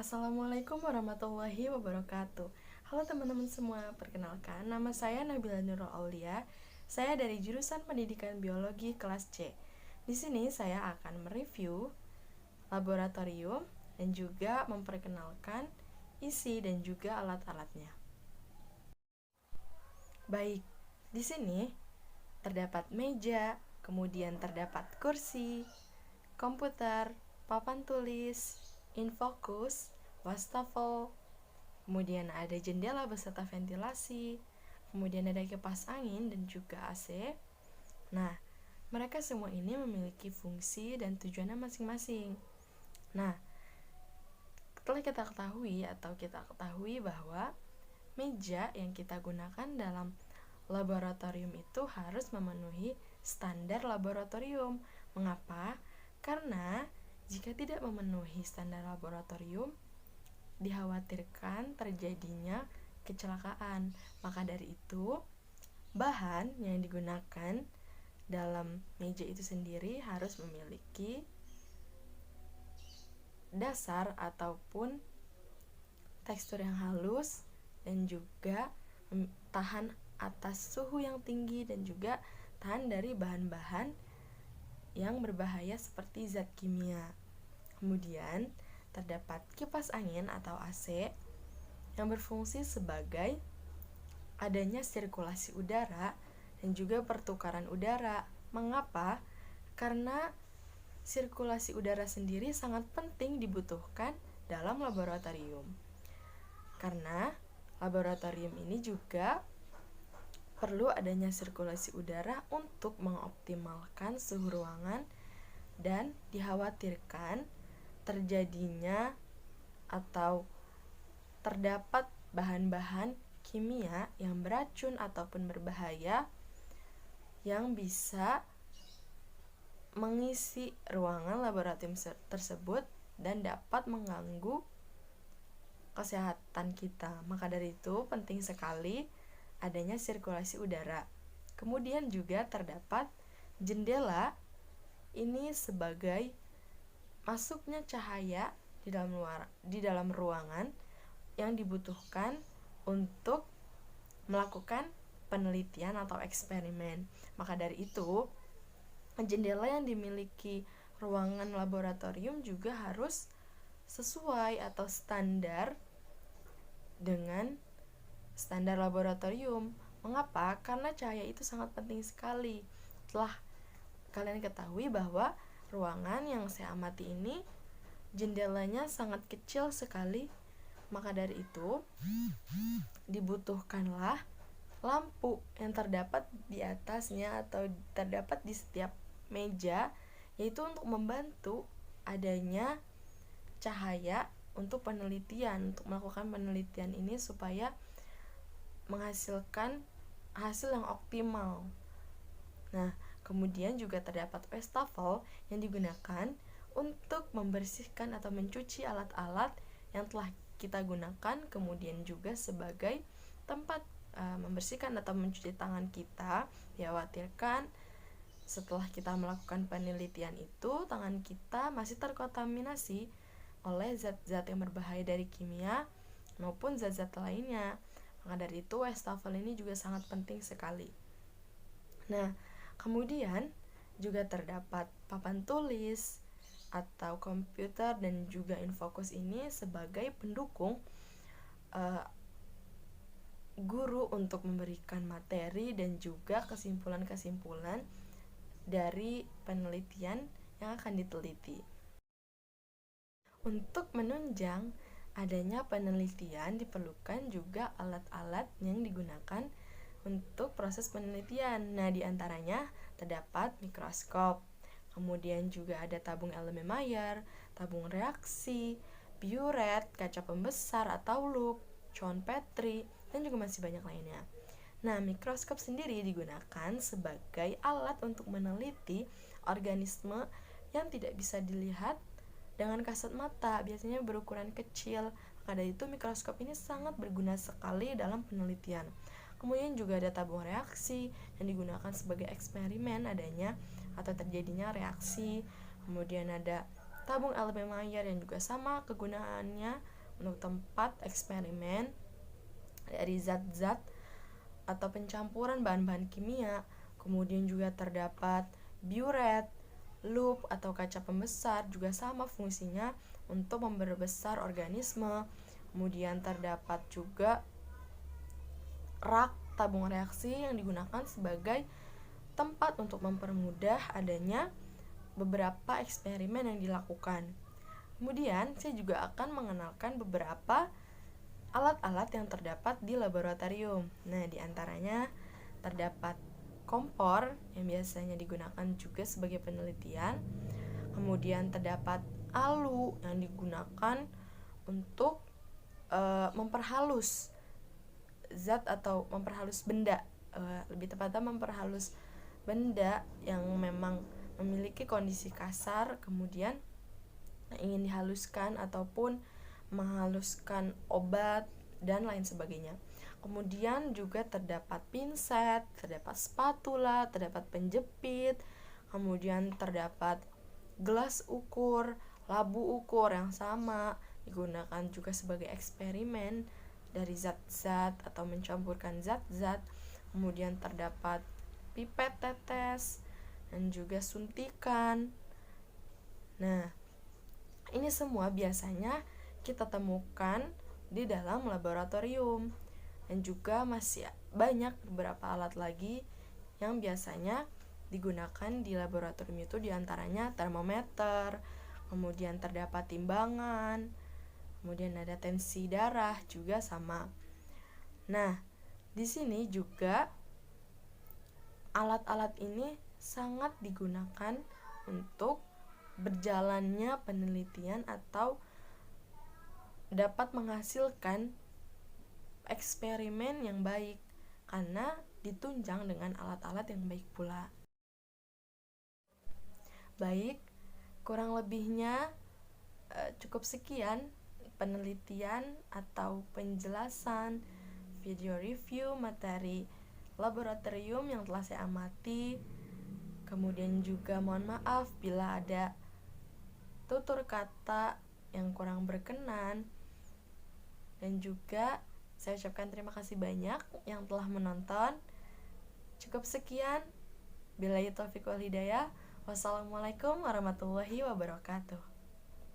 Assalamualaikum warahmatullahi wabarakatuh. Halo teman-teman semua, perkenalkan nama saya Nabila Nurul Aulia. Saya dari jurusan Pendidikan Biologi kelas C. Di sini saya akan mereview laboratorium dan juga memperkenalkan isi dan juga alat-alatnya. Baik, di sini terdapat meja, kemudian terdapat kursi, komputer, papan tulis, infocus, wastafel, kemudian ada jendela beserta ventilasi, kemudian ada kipas angin dan juga AC. Nah, mereka semua ini memiliki fungsi dan tujuannya masing-masing. Nah, setelah kita ketahui bahwa meja yang kita gunakan dalam laboratorium itu harus memenuhi standar laboratorium. Mengapa? Karena jika tidak memenuhi standar laboratorium, dikhawatirkan terjadinya kecelakaan. Maka dari itu, bahan yang digunakan dalam meja itu sendiri harus memiliki dasar ataupun tekstur yang halus dan juga tahan atas suhu yang tinggi dan juga tahan dari bahan-bahan yang berbahaya seperti zat kimia. Kemudian terdapat kipas angin atau AC yang berfungsi sebagai adanya sirkulasi udara dan juga pertukaran udara. Mengapa? Karena sirkulasi udara sendiri sangat penting dibutuhkan dalam laboratorium. Karena laboratorium ini juga perlu adanya sirkulasi udara untuk mengoptimalkan suhu ruangan dan dikhawatirkan terjadinya atau terdapat bahan-bahan kimia yang beracun ataupun berbahaya yang bisa mengisi ruangan laboratorium tersebut dan dapat mengganggu kesehatan kita. Maka dari itu penting sekali adanya sirkulasi udara. Kemudian juga terdapat jendela, ini sebagai masuknya cahaya di dalam ruangan yang dibutuhkan untuk melakukan penelitian atau eksperimen. Maka dari itu, jendela yang dimiliki ruangan laboratorium juga harus sesuai atau standar dengan standar laboratorium. Mengapa? Karena cahaya itu sangat penting sekali. Telah kalian ketahui bahwa ruangan yang saya amati ini jendelanya sangat kecil sekali. Maka dari itu dibutuhkanlah lampu yang terdapat di atasnya atau terdapat di setiap meja, yaitu untuk membantu adanya cahaya untuk penelitian, untuk melakukan penelitian ini supaya menghasilkan hasil yang optimal. Nah, kemudian juga terdapat wastafel yang digunakan untuk membersihkan atau mencuci alat-alat yang telah kita gunakan, kemudian juga sebagai tempat membersihkan atau mencuci tangan kita. Dikhawatirkan setelah kita melakukan penelitian itu, tangan kita masih terkontaminasi oleh zat-zat yang berbahaya dari kimia maupun zat-zat lainnya. Maka dari itu wastafel ini juga sangat penting sekali. Nah, kemudian juga terdapat papan tulis atau komputer dan juga infocus ini sebagai pendukung guru untuk memberikan materi dan juga kesimpulan-kesimpulan dari penelitian yang akan diteliti. Untuk menunjang adanya penelitian diperlukan juga alat-alat yang digunakan untuk proses penelitian. Nah, diantaranya terdapat mikroskop, kemudian juga ada tabung elemen Mayer, tabung reaksi, biuret, kaca pembesar atau lup, cawan Petri, dan juga masih banyak lainnya. Nah, mikroskop sendiri digunakan sebagai alat untuk meneliti organisme yang tidak bisa dilihat dengan kasat mata, biasanya berukuran kecil. Maka dari itu mikroskop ini sangat berguna sekali dalam penelitian. Kemudian juga ada tabung reaksi yang digunakan sebagai eksperimen adanya atau terjadinya reaksi. Kemudian ada tabung elemen Mayer yang juga sama kegunaannya untuk tempat eksperimen dari zat-zat atau pencampuran bahan-bahan kimia. Kemudian juga terdapat biuret, loop atau kaca pembesar, juga sama fungsinya untuk memperbesar organisme. Kemudian terdapat juga rak tabung reaksi yang digunakan sebagai tempat untuk mempermudah adanya beberapa eksperimen yang dilakukan. Kemudian saya juga akan mengenalkan beberapa alat-alat yang terdapat di laboratorium. Nah, diantaranya terdapat kompor yang biasanya digunakan juga sebagai penelitian. Kemudian terdapat alu yang digunakan untuk memperhalus zat atau memperhalus benda, lebih tepatnya memperhalus benda yang memang memiliki kondisi kasar, kemudian ingin dihaluskan ataupun menghaluskan obat dan lain sebagainya. Kemudian juga terdapat pinset, terdapat spatula, terdapat penjepit, kemudian terdapat gelas ukur, labu ukur yang sama digunakan juga sebagai eksperimen dari zat-zat atau mencampurkan zat-zat. Kemudian terdapat pipet tetes dan juga suntikan. Nah, ini semua biasanya kita temukan di dalam laboratorium. Dan juga masih banyak beberapa alat lagi yang biasanya digunakan di laboratorium itu, diantaranya termometer, kemudian terdapat timbangan, kemudian ada tensi darah juga sama. Nah, di sini juga alat-alat ini sangat digunakan untuk berjalannya penelitian atau dapat menghasilkan eksperimen yang baik karena ditunjang dengan alat-alat yang baik pula. Baik, kurang lebihnya cukup sekian penelitian atau penjelasan video review materi laboratorium yang telah saya amati. Kemudian juga mohon maaf bila ada tutur kata yang kurang berkenan. Dan juga saya ucapkan terima kasih banyak yang telah menonton. Cukup sekian. Billahi taufiq wal hidayah. Wassalamualaikum warahmatullahi wabarakatuh.